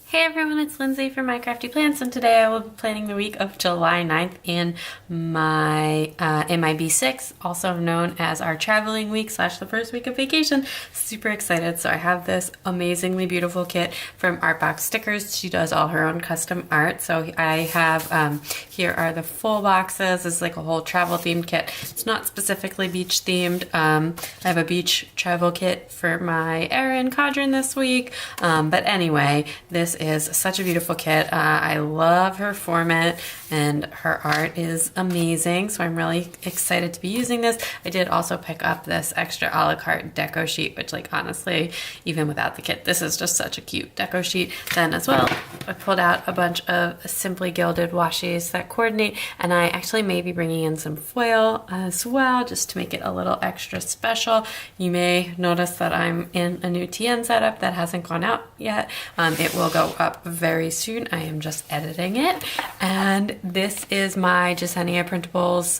Hey everyone, it's Lindsay from My Crafty Plants, and today I will be planning the week of July 9th in my B6, also known as our traveling week / the first week of vacation. Super excited. So I have this amazingly beautiful kit from Artbox Stickers. She does all her own custom art. So I have, here are the full boxes. This is like a whole travel themed kit. It's not specifically beach themed. I have a beach travel kit for my Erin Cadron this week. But anyway, this is such a beautiful kit. I love her format and her art is amazing. So I'm really excited to be using this. I did also pick up this extra a la carte deco sheet, which like honestly, even without the kit, this is just such a cute deco sheet. Then as well, I pulled out a bunch of simply gilded washies that coordinate, and I actually may be bringing in some foil as well, just to make it a little extra special. You may notice that I'm in a new TN setup that hasn't gone out yet. It will go up very soon. I am just editing it. And this is my Jesenia printables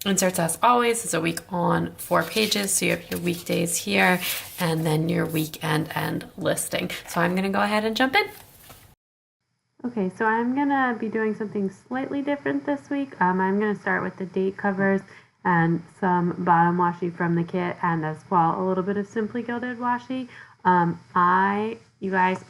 inserts. As always, it's a week on 4 pages. So you have your weekdays here and then your weekend end listing. So I'm going to go ahead and jump in. Okay, so I'm going to be doing something slightly different this week. I'm going to start with the date covers and some bottom washi from the kit, and as well a little bit of simply gilded washi. You guys,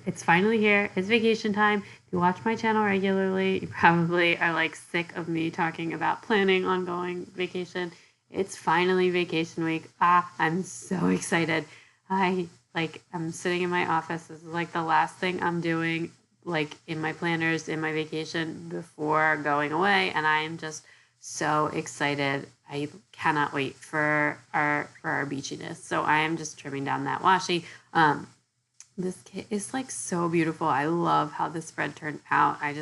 it's finally here. It's vacation time. If you watch my channel regularly, you probably are like sick of me talking about planning on going vacation. It's finally vacation week. I'm so excited. I'm sitting in my office. This is like the last thing I'm doing like in my planners in my vacation before going away, and I am just so excited. I cannot wait for our beachiness. So I am just trimming down that washi. This kit is like so beautiful. I love how the spread turned out. I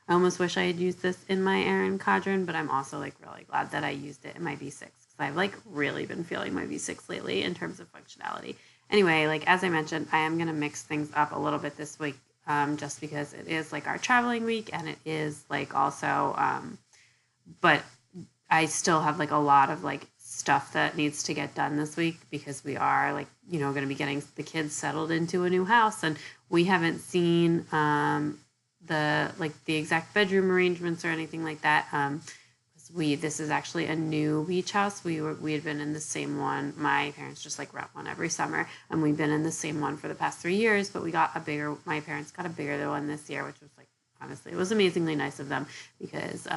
almost wish I had used this in my Erin Cadron, but I'm also like really glad that I used it in my V6 because I've like really been feeling my V6 lately in terms of functionality. Anyway, like as I mentioned, I am going to mix things up a little bit this week, just because it is like our traveling week, and it is like also, but I still have like a lot of like stuff that needs to get done this week because we are like, going to be getting the kids settled into a new house, and we haven't seen the exact bedroom arrangements or anything like that. This is actually a new beach house. We had been in the same one. My parents just like rent one every summer, and we've been in the same one for the past 3 years, but my parents got a bigger one this year, which was like, honestly, it was amazingly nice of them because,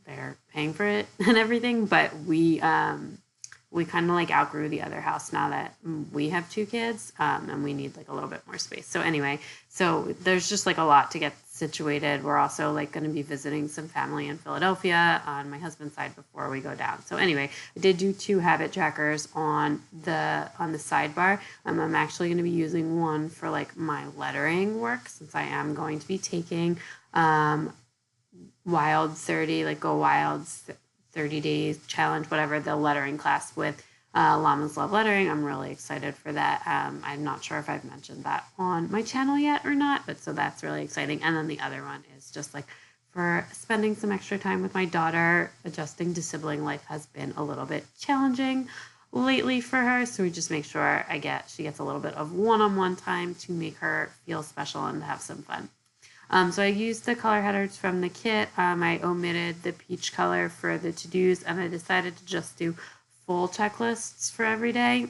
they're paying for it and everything. But we kind of like outgrew the other house now that we have 2 kids, and we need like a little bit more space. So anyway, so there's just like a lot to get situated. We're also like going to be visiting some family in Philadelphia on my husband's side before we go down. So anyway, I did do 2 habit trackers on the sidebar. I'm actually going to be using one for like my lettering work, since I am going to be taking Wild 30, like Go Wild 30 days challenge, whatever, the lettering class with Llamas Love Lettering. I'm really excited for that. I'm not sure if I've mentioned that on my channel yet or not, but so that's really exciting. And then the other one is just like for spending some extra time with my daughter. Adjusting to sibling life has been a little bit challenging lately for her, so we just make sure she gets a little bit of one-on-one time to make her feel special and have some fun. So I used the color headers from the kit. I omitted the peach color for the to-dos, and I decided to just do full checklists for every day.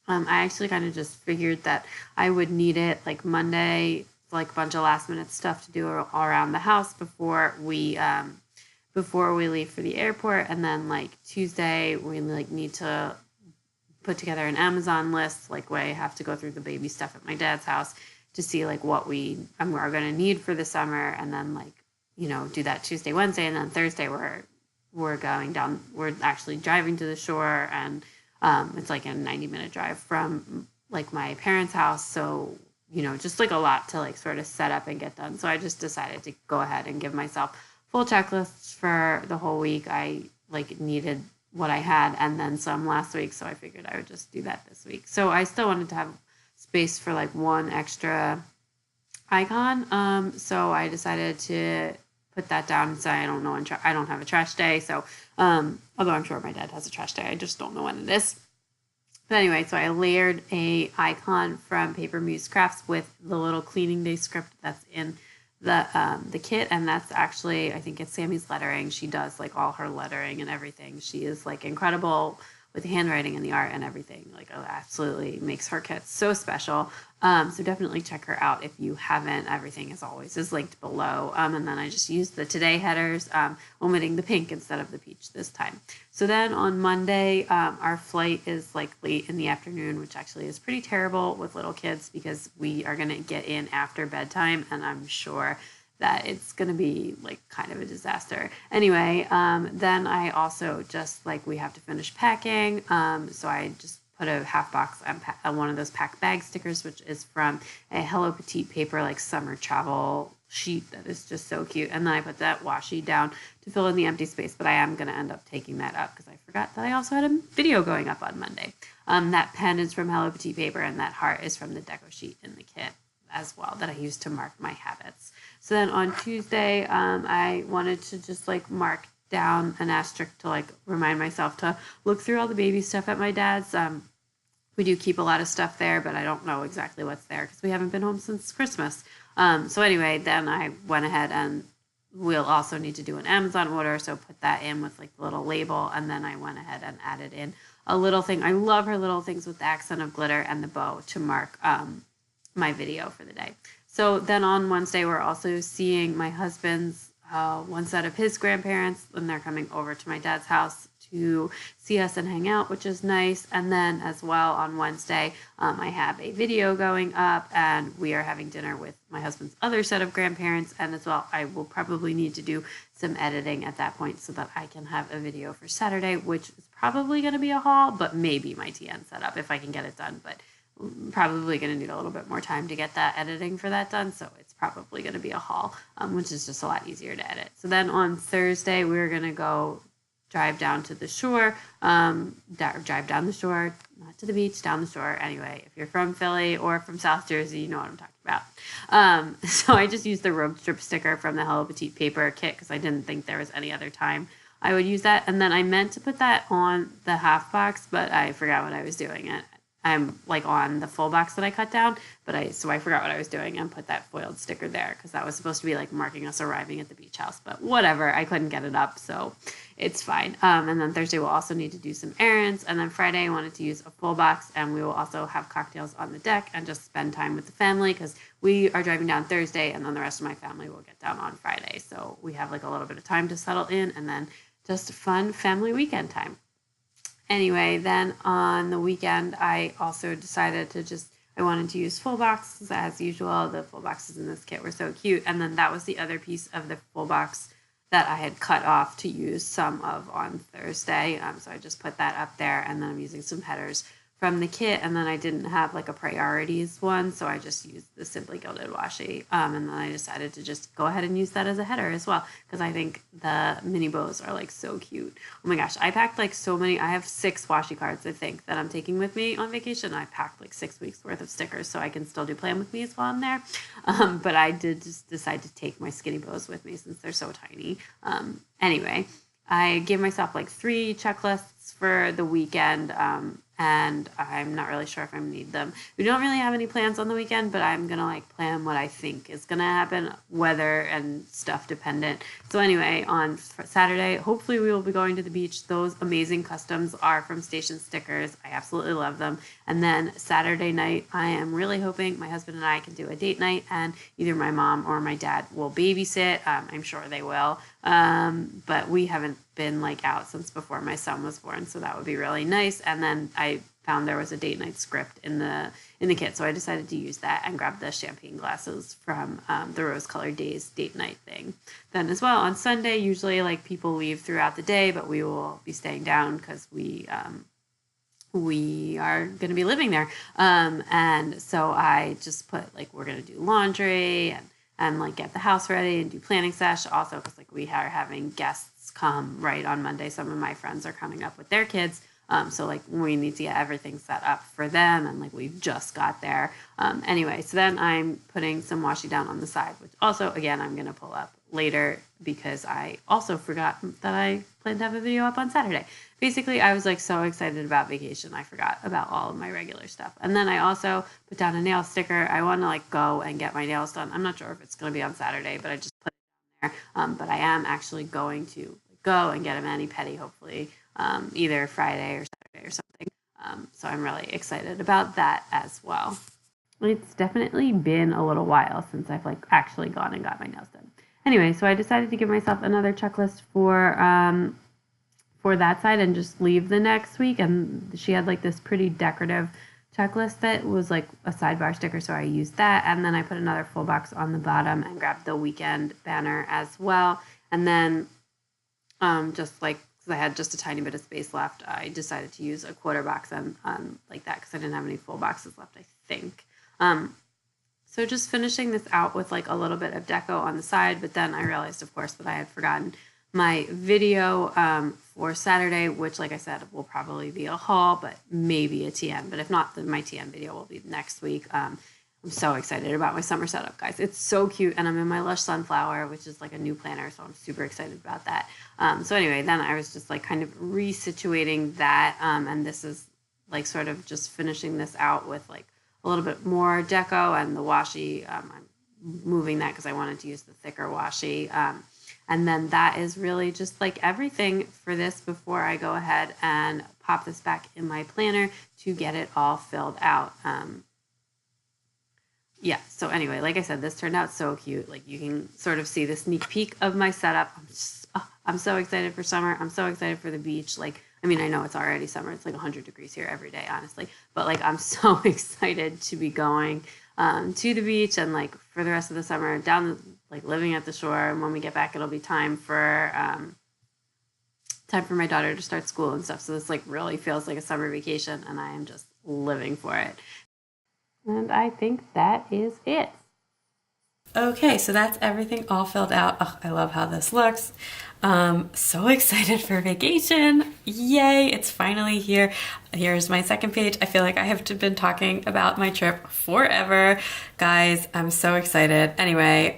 I actually kind of just figured that I would need it like Monday, like a bunch of last minute stuff to do all around the house before we leave for the airport, and then like Tuesday we like need to put together an Amazon list, like where I have to go through the baby stuff at my dad's house to see like what we are going to need for the summer, and then like do that Tuesday, Wednesday, and then Thursday we're going down. We're actually driving to the shore, and it's like a 90-minute drive from like my parents' house. So just like a lot to like sort of set up and get done. So I just decided to go ahead and give myself full checklists for the whole week. I like needed what I had and then some last week, so I figured I would just do that this week. So I still wanted to have space for like one extra icon. So I decided to put that down and say I don't know, I don't have a trash day. So although I'm sure my dad has a trash day, I just don't know when it is. But anyway, so I layered a icon from Paper Muse Crafts with the little cleaning day script that's in the kit, and that's actually, I think it's Sammy's lettering. She does like all her lettering and everything. She is like incredible with the handwriting and the art and everything. Like, absolutely makes her kit so special. So definitely check her out if you haven't. Everything, as always, is linked below. And then I just used the today headers, omitting the pink instead of the peach this time. So then on Monday, our flight is like late in the afternoon, which actually is pretty terrible with little kids because we are going to get in after bedtime, and I'm sure that it's going to be like kind of a disaster. Anyway, then I also just like, we have to finish packing. So I just put a half box on one of those pack bag stickers, which is from a Hello Petite paper, like summer travel sheet that is just so cute. And then I put that washi down to fill in the empty space, but I am going to end up taking that up because I forgot that I also had a video going up on Monday. That pen is from Hello Petite paper, and that heart is from the deco sheet in the kit as well that I used to mark my habits. So then on Tuesday, I wanted to just like mark down an asterisk to like remind myself to look through all the baby stuff at my dad's. We do keep a lot of stuff there, but I don't know exactly what's there because we haven't been home since Christmas. So anyway, then I went ahead, and we'll also need to do an Amazon order, so put that in with like the little label, and then I went ahead and added in a little thing. I love her little things with the accent of glitter and the bow to mark my video for the day. So then on Wednesday, we're also seeing my husband's one set of his grandparents, and they're coming over to my dad's house to see us and hang out, which is nice. And then as well on Wednesday, I have a video going up, and we are having dinner with my husband's other set of grandparents. And as well, I will probably need to do some editing at that point so that I can have a video for Saturday, which is probably going to be a haul, but maybe my TN setup if I can get it done. But probably going to need a little bit more time to get that editing for that done, so it's probably going to be a haul, which is just a lot easier to edit. So then on Thursday, we're going to go drive down to the shore, drive down the shore, not to the beach, down the shore. Anyway, if you're from Philly or from South Jersey, you know what I'm talking about. So I just used the rope strip sticker from the Hello Petite paper kit because I didn't think there was any other time I would use that. And then I meant to put that on the half box, but I forgot what I was doing. I'm like on the full box that I cut down, but I forgot what I was doing and put that foiled sticker there because that was supposed to be like marking us arriving at the beach house, but whatever, I couldn't get it up, so it's fine. And then Thursday we'll also need to do some errands, and then Friday I wanted to use a full box, and we will also have cocktails on the deck and just spend time with the family because we are driving down Thursday, and then the rest of my family will get down on Friday, so we have like a little bit of time to settle in, and then just fun family weekend time. Anyway, then on the weekend, I also decided I wanted to use full boxes as usual. The full boxes in this kit were so cute. And then that was the other piece of the full box that I had cut off to use some of on Thursday. So I just put that up there, and then I'm using some headers from the kit, and then I didn't have like a priorities one, so I just used the Simply Gilded washi, and then I decided to just go ahead and use that as a header as well, because I think the mini bows are like so cute. Oh my gosh, I packed like so many. I have 6 washi cards, I think, that I'm taking with me on vacation. I packed like 6 weeks worth of stickers, so I can still do Plan With Me as well in there, but I did just decide to take my skinny bows with me since they're so tiny. Anyway, I gave myself like 3 checklists for the weekend, and I'm not really sure if I need them. We don't really have any plans on the weekend, but I'm gonna like plan what I think is gonna happen, weather and stuff dependent. So anyway, on Saturday, hopefully we will be going to the beach. Those amazing customs are from Station Stickers. I absolutely love them. And then Saturday night, I am really hoping my husband and I can do a date night, and either my mom or my dad will babysit. I'm sure they will. But we haven't been like out since before my son was born, so that would be really nice. And then I found there was a date night script in the kit, so I decided to use that and grab the champagne glasses from the Rose Colored Days date night thing. Then as well on Sunday, usually like people leave throughout the day, but we will be staying down because we are going to be living there. And so I just put like we're going to do laundry and like get the house ready and do planning sesh also because like we are having guests come right on Monday. Some of my friends are coming up with their kids. So like we need to get everything set up for them, and like we've just got there. Anyway, so then I'm putting some washi down on the side, which also again I'm gonna pull up later because I also forgot that I planned to have a video up on Saturday. Basically, I was like so excited about vacation, I forgot about all of my regular stuff. And then I also put down a nail sticker. I want to like go and get my nails done. I'm not sure if it's going to be on Saturday, but I just put it down there. But I am actually going to go and get a mani-pedi, hopefully, either Friday or Saturday or something. So I'm really excited about that as well. It's definitely been a little while since I've like actually gone and got my nails done. Anyway, so I decided to give myself another checklist for that side and just leave the next week. And she had like this pretty decorative checklist that was like a sidebar sticker, so I used that. And then I put another full box on the bottom and grabbed the weekend banner as well. And then just like, because I had just a tiny bit of space left, I decided to use a quarter box and like that because I didn't have any full boxes left, I think. So just finishing this out with like a little bit of deco on the side, but then I realized, of course, that I had forgotten my video for Saturday, which, like I said, will probably be a haul, but maybe a TN. But if not, then my TN video will be next week. I'm so excited about my summer setup, guys. It's so cute, and I'm in my Lush Sunflower, which is like a new planner, so I'm super excited about that. So anyway, then I was just like kind of resituating that, and this is like sort of just finishing this out with like a little bit more deco and the washi. I'm moving that because I wanted to use the thicker washi. And then that is really just like everything for this before I go ahead and pop this back in my planner to get it all filled out. Yeah, so anyway, like I said, this turned out so cute. Like you can sort of see the sneak peek of my setup. I'm so excited for summer. I'm so excited for the beach. Like, I mean, I know it's already summer. It's like 100 degrees here every day, honestly. But like, I'm so excited to be going to the beach and like for the rest of the summer like living at the shore. And when we get back, it'll be time for my daughter to start school and stuff. So this like really feels like a summer vacation, and I am just living for it. And I think that is it. Okay, so that's everything all filled out. Oh, I love how this looks. So excited for vacation. Yay, it's finally here. Here's my second page. I feel like I have been talking about my trip forever. Guys, I'm so excited. Anyway,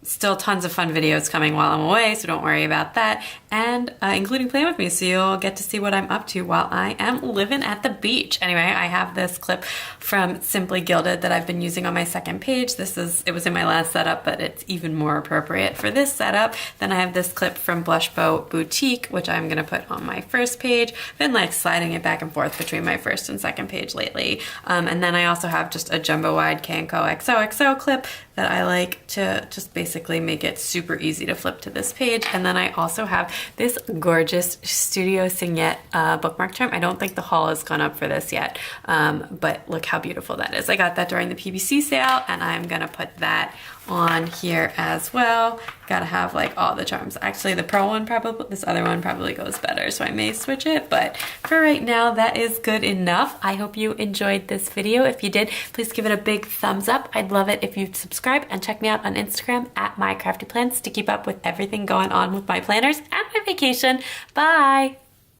still tons of fun videos coming while I'm away, so don't worry about that. And including Plan With Me, so you'll get to see what I'm up to while I am living at the beach. Anyway, I have this clip from Simply Gilded that I've been using on my second page. It was in my last setup, but it's even more appropriate for this setup. Then I have this clip from Blush Bow Boutique, which I'm gonna put on my first page. Been like sliding it back and forth between my first and second page lately. And then I also have just a jumbo wide Canco XOXO clip that I like to just basically make it super easy to flip to this page. And then I also have this gorgeous Studio Signet bookmark charm. I don't think the haul has gone up for this yet, but look how beautiful that is. I got that during the PBC sale, and I'm gonna put that on here as well. Gotta have like all the charms. Actually, the pearl one this other one probably goes better, so I may switch it, but for right now, that is good enough. I hope you enjoyed this video. If you did, please give it a big thumbs up. I'd love it if you'd subscribe and check me out on Instagram at MyCraftyPlans to keep up with everything going on with my planners and my vacation. Bye!